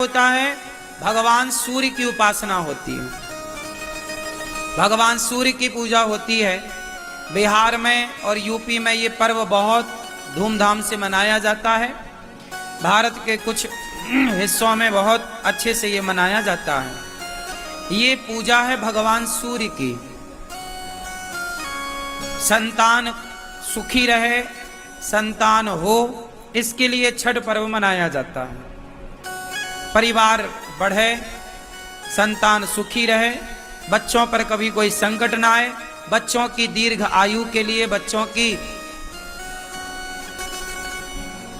होता है, भगवान सूर्य की उपासना होती है, भगवान सूर्य की पूजा होती है। बिहार में और यूपी में ये पर्व बहुत धूमधाम से मनाया जाता है। भारत के कुछ हिस्सों में बहुत अच्छे से ये मनाया जाता है। ये पूजा है भगवान सूर्य की। संतान सुखी रहे, संतान हो, इसके लिए छठ पर्व मनाया जाता है। परिवार बढ़े, संतान सुखी रहे, बच्चों पर कभी कोई संकट ना आए, बच्चों की दीर्घ आयु के लिए, बच्चों की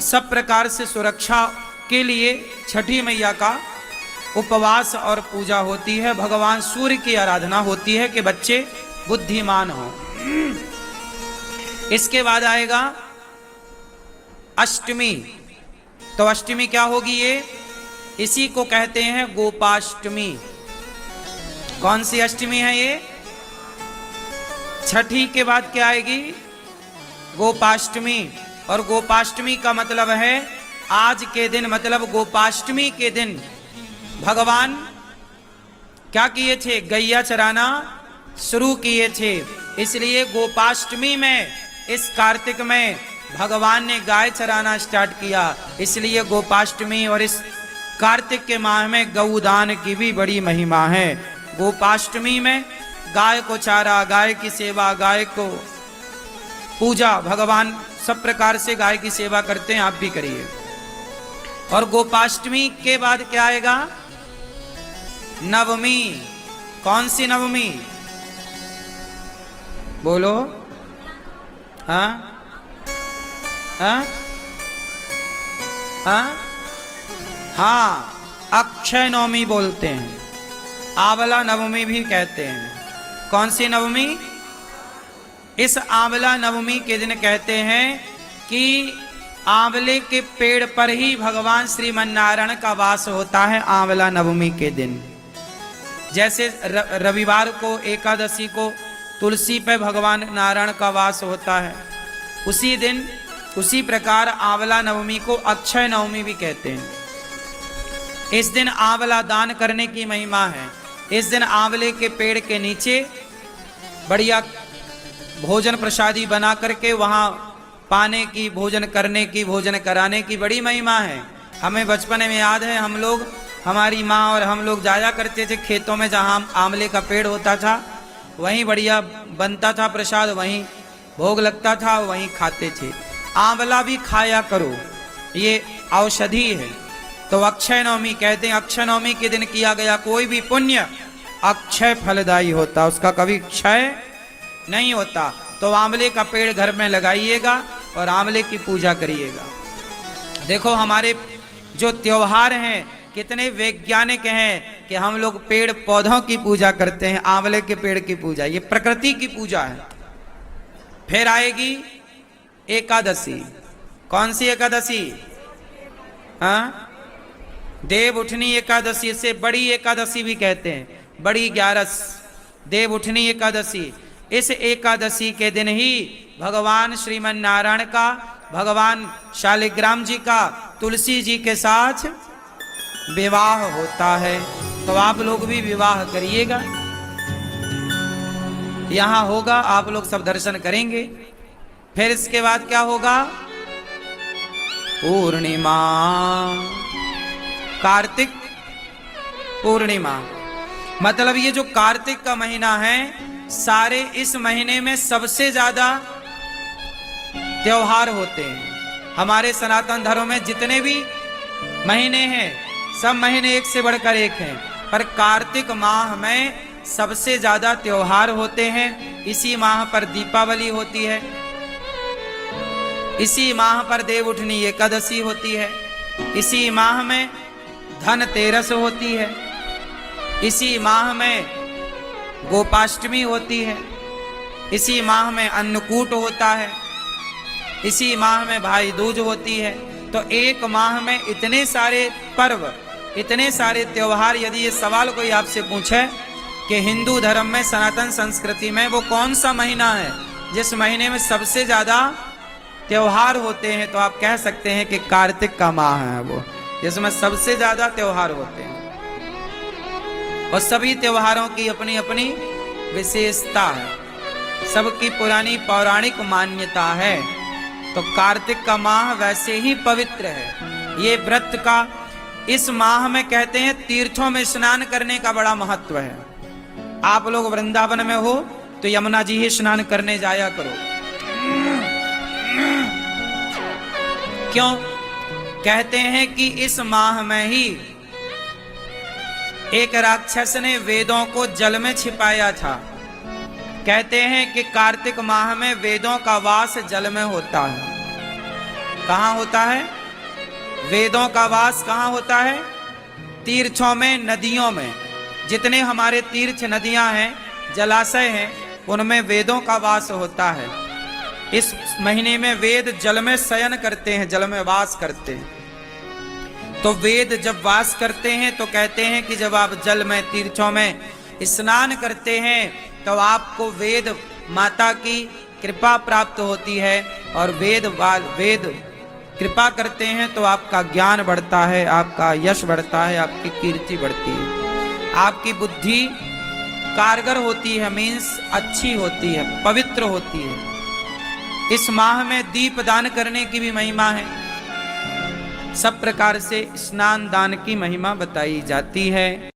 सब प्रकार से सुरक्षा के लिए छठी मैया का उपवास और पूजा होती है। भगवान सूर्य की आराधना होती है कि बच्चे बुद्धिमान हो। इसके बाद आएगा अष्टमी। तो अष्टमी क्या होगी? ये इसी को कहते हैं गोपाष्टमी। कौन सी अष्टमी है ये? छठी के बाद क्या आएगी? गोपाष्टमी। और गोपाष्टमी का मतलब है आज के दिन, मतलब गोपाष्टमी के दिन भगवान क्या किए थे? गैया चराना शुरू किए थे। इसलिए गोपाष्टमी में, इस कार्तिक में भगवान ने गाय चराना स्टार्ट किया। इसलिए गोपाष्टमी और इस कार्तिक के माह में गौदान की भी बड़ी महिमा है। गोपाष्टमी में गाय को चारा, गाय की सेवा, गाय को पूजा, भगवान सब प्रकार से गाय की सेवा करते हैं, आप भी करिए। और गोपाष्टमी के बाद क्या आएगा? नवमी। कौन सी नवमी? बोलो। हाँ हाँ हाँ हाँ, अक्षय नवमी बोलते हैं, आंवला नवमी भी कहते हैं। कौन सी नवमी? इस आंवला नवमी के दिन कहते हैं कि आंवले के पेड़ पर ही भगवान श्रीमन नारायण का वास होता है आंवला नवमी के दिन। जैसे रविवार को, एकादशी को तुलसी पे भगवान नारायण का वास होता है, उसी दिन, उसी प्रकार आंवला नवमी को अक्षय नवमी भी कहते हैं। इस दिन आंवला दान करने की महिमा है। इस दिन आंवले के पेड़ के नीचे बढ़िया भोजन प्रसादी बना करके वहाँ पाने की, भोजन करने की, भोजन कराने की बड़ी महिमा है। हमें बचपन में याद है, हम लोग, हमारी माँ और हम लोग जाया करते थे खेतों में, जहाँ आंवले का पेड़ होता था, वहीं बढ़िया बनता था प्रसाद, वहीं भोग लगता था, वहीं खाते थे। आंवला भी खाया करो, ये औषधि है। तो अक्षय नवमी कहते हैं, अक्षय नवमी के दिन किया गया कोई भी पुण्य अक्षय फलदायी होता, उसका कभी क्षय नहीं होता। तो आंवले का पेड़ घर में लगाइएगा और आंवले की पूजा करिएगा। देखो हमारे जो त्योहार हैं कितने वैज्ञानिक हैं कि हम लोग पेड़ पौधों की पूजा करते हैं, आंवले के पेड़ की पूजा, ये प्रकृति की पूजा है। फिर आएगी एकादशी। कौन सी एकादशी? हाँ, देव उठनी एकादशी, से बड़ी एकादशी भी कहते हैं, बड़ी 11, देव उठनी एकादशी। इस एकादशी के दिन ही भगवान श्रीमन नारायण का, भगवान शालिग्राम जी का तुलसी जी के साथ विवाह होता है। तो आप लोग भी विवाह करिएगा, यहाँ होगा, आप लोग सब दर्शन करेंगे। फिर इसके बाद क्या होगा? पूर्णिमा, कार्तिक पूर्णिमा। मतलब ये जो कार्तिक का महीना है, सारे इस महीने में सबसे ज्यादा त्योहार होते हैं। हमारे सनातन धर्म में जितने भी महीने हैं, सब महीने एक से बढ़कर एक हैं, पर कार्तिक माह में सबसे ज्यादा त्योहार होते हैं। इसी माह पर दीपावली होती है, इसी माह पर देव उठनी एकादशी होती है, इसी माह में धनतेरस होती है, इसी माह में गोपाष्टमी होती है, इसी माह में अन्नकूट होता है, इसी माह में भाई दूज होती है। तो एक माह में इतने सारे पर्व, इतने सारे त्योहार। यदि ये सवाल कोई आपसे पूछे कि हिंदू धर्म में, सनातन संस्कृति में वो कौन सा महीना है जिस महीने में सबसे ज्यादा त्योहार होते हैं, तो आप कह सकते हैं कि कार्तिक का माह है वो। जिसमें सबसे ज्यादा त्योहार होते हैं और सभी त्योहारों की अपनी अपनी विशेषता है, सबकी पुरानी पौराणिक मान्यता है। तो कार्तिक का माह वैसे ही पवित्र है। ये व्रत का इस माह में कहते हैं तीर्थों में स्नान करने का बड़ा महत्व है। आप लोग वृंदावन में हो तो यमुना जी ही स्नान करने जाया करो। क्यों? कहते हैं कि इस माह में ही एक राक्षस ने वेदों को जल में छिपाया था। कहते हैं कि कार्तिक माह में वेदों का वास जल में होता है। कहाँ होता है? वेदों का वास कहाँ होता है? तीर्थों में, नदियों में। जितने हमारे तीर्थ नदियां हैं, जलाशय हैं, उनमें वेदों का वास होता है। इस महीने में वेद जल में शयन करते हैं, जल में वास करते हैं। तो वेद जब वास करते हैं तो कहते हैं कि जब आप जल में, तीर्थों में स्नान करते हैं तो आपको वेद माता की कृपा प्राप्त होती है और वेद कृपा करते हैं तो आपका ज्ञान बढ़ता है, आपका यश बढ़ता है, आपकी कीर्ति बढ़ती है, आपकी बुद्धि कारगर होती है, मीन्स अच्छी होती है, पवित्र होती है। इस माह में दीप दान करने की भी महिमा है। सब प्रकार से स्नान दान की महिमा बताई जाती है।